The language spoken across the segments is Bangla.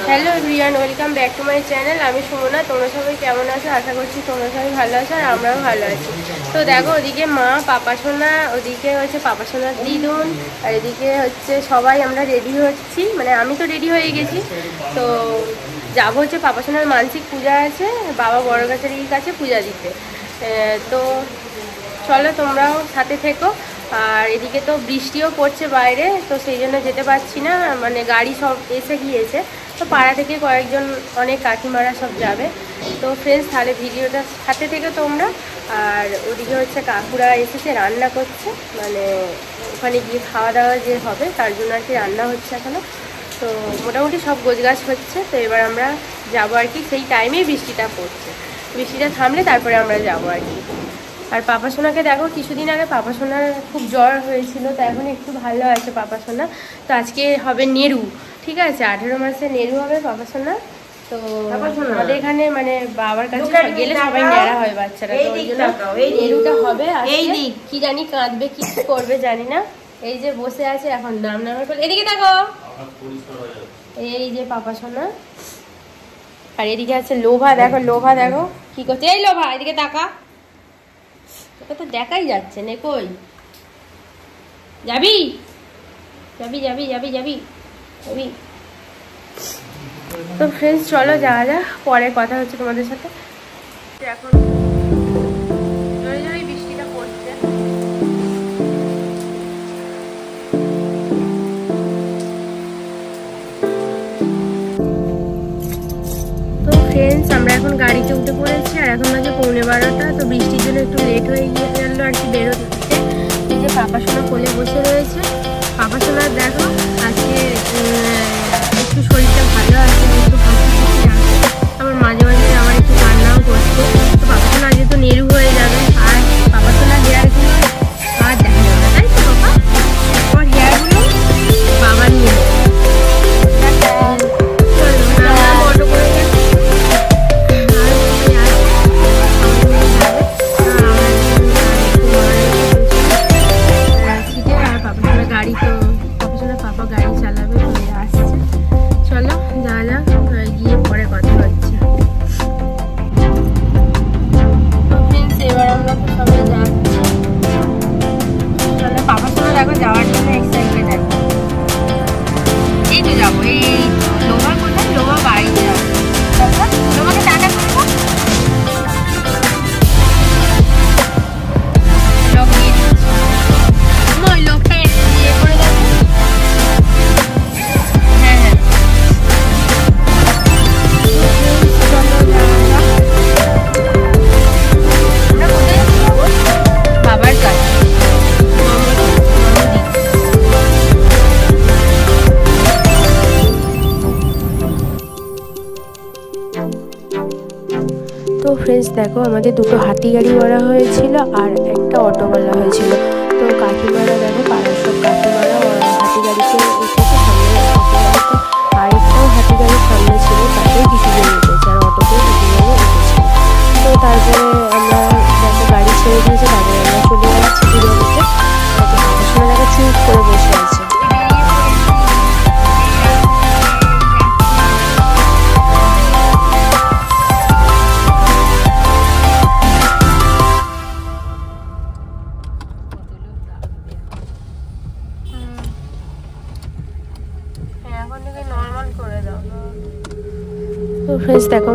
Hello everyone, welcome back to my channel. আমি সুমনা। তোমরা সবাই কেমন আছো? আশা করছি তোমরা সবাই ভালো আছো আর আমরাও ভালো আছি। তো দেখো, ওদিকে মা, পাপা সোনা, ওদিকে হচ্ছে পাপা সোনার দিদুন, আর এদিকে হচ্ছে সবাই আমরা রেডি হচ্ছি। মানে আমি তো রেডি হয়ে গেছি। তো যাবো হচ্ছে পাপা সোনার মানসিক পূজা আছে, বাবা বড় গাছের কাছে পূজা দিতে। তো চলো তোমরাও সাথে থেকো। আর এদিকে তো বৃষ্টিও পড়ছে বাইরে, তো সেই জন্য যেতে পারছি না। মানে গাড়ি সব এসে গিয়েছে, তো পাড়া থেকে কয়েকজন অনেক কাকিমারা সব যাবে। তো ফ্রেন্ডস, তাহলে ভিডিওটা সাথে থেকে তোমরা। আর ওদিকে হচ্ছে কাকুরা এসেছে, রান্না করছে, মানে ওখানে গিয়ে খাওয়া দাওয়া যে হবে তার জন্য আর কি রান্না হচ্ছে এখনও। তো মোটামুটি সব গোছগাছ হচ্ছে। তো এবার আমরা যাবো আর কি। সেই টাইমেই বৃষ্টিটা পড়ছে, বৃষ্টিটা থামলে তারপরে আমরা যাবো আর কি। আর পাপা সোনাকে দেখো, কিছুদিন আগে পাপা সোনার খুব জ্বর হয়েছিল, তো এখন একটু ভালো আছে পাপা সোনা। তো আজকে হবে নেরু, ঠিক আছে? 18 মাসে নেরু হবে পাপা সোনা। তো আমাদের এখানে মানে বাবার কাছে গেলে সবাই নেড়া হয় বাচ্চারা, তো ওই জন্য নেরুটা হবে। কি জানি কাঁদবে কি করবে জানি না। এই যে বসে আছে এখন, নাম নামের পর এদিকে দেখো, এই যে পাপা সোনা। আর এদিকে আছে লোভা, দেখো লোভা দেখো কি করছে। এই লোভা, এদিকে তাকা, তোকে তো দেখাই যাচ্ছে না। কই যাবি? যাবি যাবি যাবি যাবি যাবি। তো ফ্রেন্ডস চলো যাওয়া যাক, পরে কথা হচ্ছে তোমাদের সাথে। এখন জোরে জোরে বৃষ্টিটা পড়ছে। তো ফ্রেন্ডস, আমরা এখন গাড়িতে উঠে পড়েছি আর এখন বাজে 11:15। তো বৃষ্টির জন্য একটু লেট হয়ে গেল আর কি বেরোতে। এই যে পাপা সোনা কোলে বসে রয়েছে। পাপা সোনার দেখো আজকে একটু শরীরটা ভালো আছে, একটু হাসি খুশি আছে। আবার মাঝে মাঝে আবার একটু কান্নাও করছে। তো পাপা সোনা আজকে তো নেরু হয়ে যাবে। আর পাপা সোনার হেয়ারগুলো আর দেখা যাবে না, তাই তো পাপা? আমার হেয়ারগুলো বাবা নিয়ে অটো করে গেছে। গাড়ি তো পাপা পাপা গাড়ি চালাবে, হয়ে আসছে। চলো যা যা গিয়ে পরে কথা হচ্ছে। তো ফ্রেন্ডস, এবার আমরা তো সবাই যাচ্ছি। চলো, পাপার সঙ্গে দেখো যাওয়ার জন্য এক্সাইটেড আছে। এই তো যাবো, এই লোভা কোথায়? লোভা বাড়িতে যাবো। লোভাকে টাটা করবো। লোক নিয়ে দিচ্ছি, ওই লোকটা ইয়ে করে যাবে। হ্যাঁ হ্যাঁ, আমরা কোথায় যাবো? বাবার কাছে। তো ফ্রেন্ডস দেখো, আমাদের দুটো হাতি গাড়ি করা হয়েছিল আর একটা অটো বলা হয়েছিল। তো কাকিমারা দেখো, পাড়ার সব কাকিমারা হাতি গাড়িতে উঠেছে। সামনে হাতি গাড়িতে আরেকটাও হাতি গাড়ির সামনে ছিল, তাতেও কিছুজন উঠেছে আর অটোতেও কিছুজন উঠেছে। তো তারপরে আমরা দেখো গাড়ি ছেড়ে দিয়েছে, তারপরে আমরা চলে যাচ্ছি পুজো দিতে। সময় দেখো চুপ করে বসে আছে। তো ফ্রেন্ডস দেখো,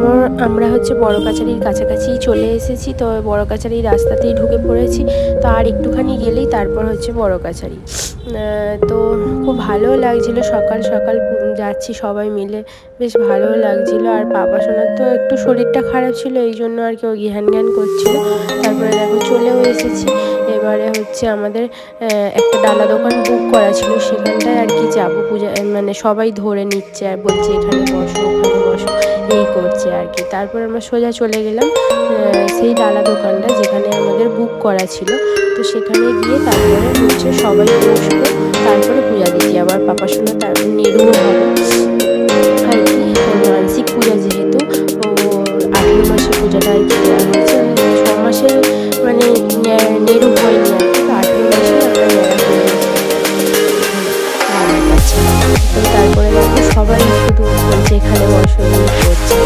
আমরা হচ্ছে বড় কাছারির কাছাকাছি চলে এসেছি। তো বড় কাছারির রাস্তাতেই ঢুকে পড়েছি। তো আর একটুখানি গেলেই তারপর হচ্ছে বড় কাছারি। তো খুব ভালো লাগছিল, সকাল সকাল যাচ্ছি সবাই মিলে, বেশ ভালো লাগছিল। আর পাপা সোনার তো একটু শরীরটা খারাপ ছিল, এই জন্য আর কি ও জ্ঞান জ্ঞান করছিল। তারপরে দেখো চলেও এসেছি। এবারে হচ্ছে আমাদের একটা ডালা দোকান বুক করা ছিল, সেখানটায় আর কি যাবো পূজা। মানে সবাই ধরে নিচ্ছে আর বলছে এখানে বসো ওখানে বসো, এই করছে আর কি। তারপর আমরা সোজা চলে গেলাম সেই ডালা দোকানটা যেখানে আমাদের বুক করা ছিল। তো সেখানে গিয়ে তারপরে হচ্ছে সবাই বসবো, তারপরে পূজা দিচ্ছি। আবার পাপা সোনা তারপর নেরুও হবে আর কি। মানসিক পূজা যেহেতু ওর 18 মাসে পূজাটা আর কি দেওয়া হয়েছে। 6 মাসে মানে নেরু হয়নি আর কি, 18 মাসে আমরা নেড়া করে। তো তারপরে দেখো সবাই বলছে এখানে বসো করছে।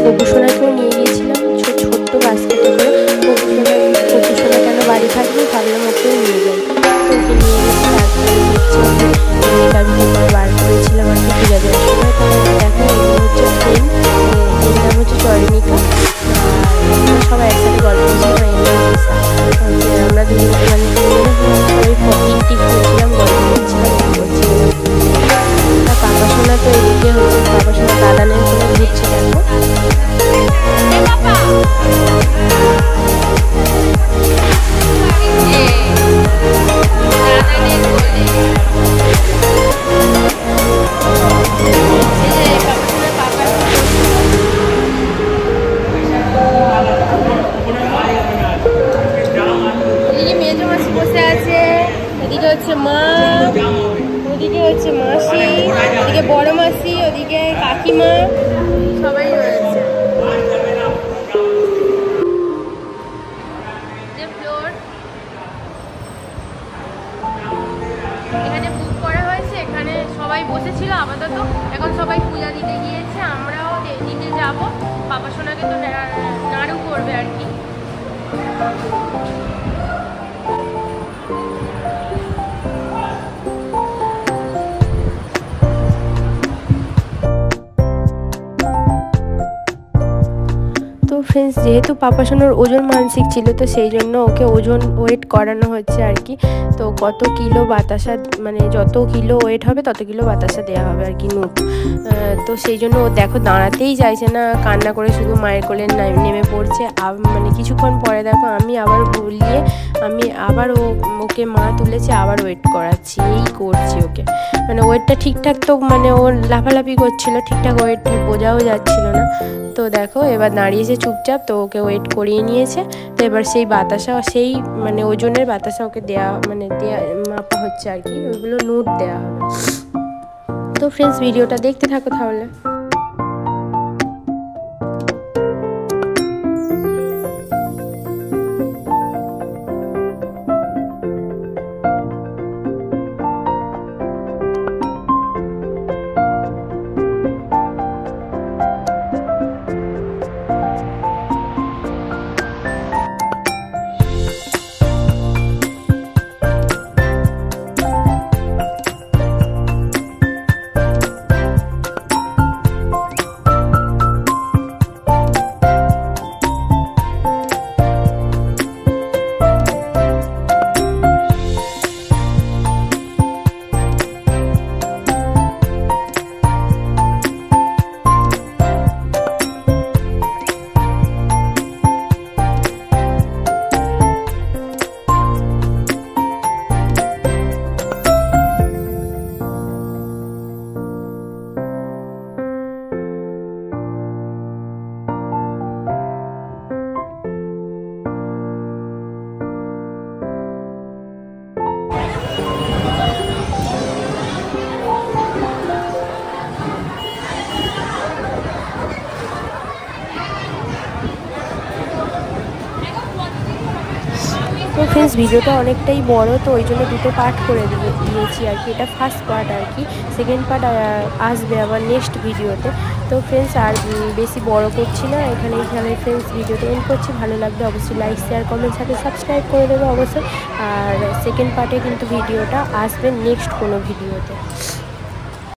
বকুসোনাকেও নিয়ে গিয়েছিলাম ছোট্ট বাস্কেটে করে। বকুসোনা কেন বাড়ি থাকবে ভাবলাম ওকেও নিয়ে যাই, ওকে নিয়ে গেছি। তারপরে মেকআপ করে বার করেছিলাম আর কি পূজা দেওয়ার সময়। তো দেখো এগুলো হচ্ছে ফ্রেন্ড, এর নাম হচ্ছে চয়নিকা। আর সবাই একসাথে গল্প করছিলাম। আমরা দুজন মানে সবাই তিনটি খেয়েছিলাম, গল্প করছিলাম। পাপাসোনা তো এদিকে হচ্ছে পাপাসোনা দাদানের জন্য ঘুরছে। দেখো মেজো মাসি বসে আছে, এদিকে হচ্ছে মা, ওদিকে হচ্ছে মাসি, ওদিকে বড় মাসি, ওদিকে কাকিমা, সবাই রয়েছে। এখানে বুক করা হয়েছে, এখানে সবাই বসেছিল আপাতত। এখন সবাই পূজা দিতে গিয়েছে, আমরাও দিতে যাব। পাপাসোনাকে তো নাড়ু করবে আর কি। ফ্রেন্ডস, যেহেতু পাপাসোনার ওজন মানসিক ছিল তো সেই জন্য ওকে ওয়েট করানো হচ্ছে আর কি। তো কত কিলো বাতাসা মানে যত কিলো ওয়েট হবে তত কিলো বাতাসা দেওয়া হবে আর কি, নোট। তো সেই জন্য ও দেখো দাঁড়াতেই চাইছে না, কান্না করে শুধু মায়ের কোলে নেমে পড়ছে। মানে কিছুক্ষণ পরে দেখো আমি আবার বলিয়ে আবার ওকে মা তুলেছে, আবার ওয়েট করাচ্ছি, এই করছি ওকে। মানে ওয়েটটা ঠিকঠাক তো মানে ও লাফালাফি করছিল, ঠিকঠাক ওয়েট বোঝাও যাচ্ছিল না। তো দেখো এবার দাঁড়িয়েছে চুপচাপ, তো ওকে ওয়েট করিয়ে নিয়েছে। তো এবার সেই বাতাসা, সেই মানে ওজনের বাতাসা ওকে দেওয়া মাপা হচ্ছে আর কি, ওইগুলো নোট দেওয়া হবে। তো ফ্রেন্ডস, ভিডিওটা দেখতে থাকো তাহলে। তো ফ্রেন্ডস, ভিডিওটা অনেকটাই বড়, তো ওই জন্য দুটো পার্ট করে দিয়েছি আর কি। এটা ফার্স্ট পার্ট আর কি, সেকেন্ড পার্ট আসবে আবার নেক্সট ভিডিওতে। তো ফ্রেন্ডস, আর বেশি বড় করছি না, এখানেই ফ্রেন্ডস ভিডিওটা এন্ড করছি। ভালো লাগবে অবশ্যই লাইক, শেয়ার, কমেন্ট, সাথে সাবস্ক্রাইব করে দেবে অবশ্যই। আর সেকেন্ড পার্টে কিন্তু ভিডিওটা আসবে নেক্সট কোনো ভিডিওতে।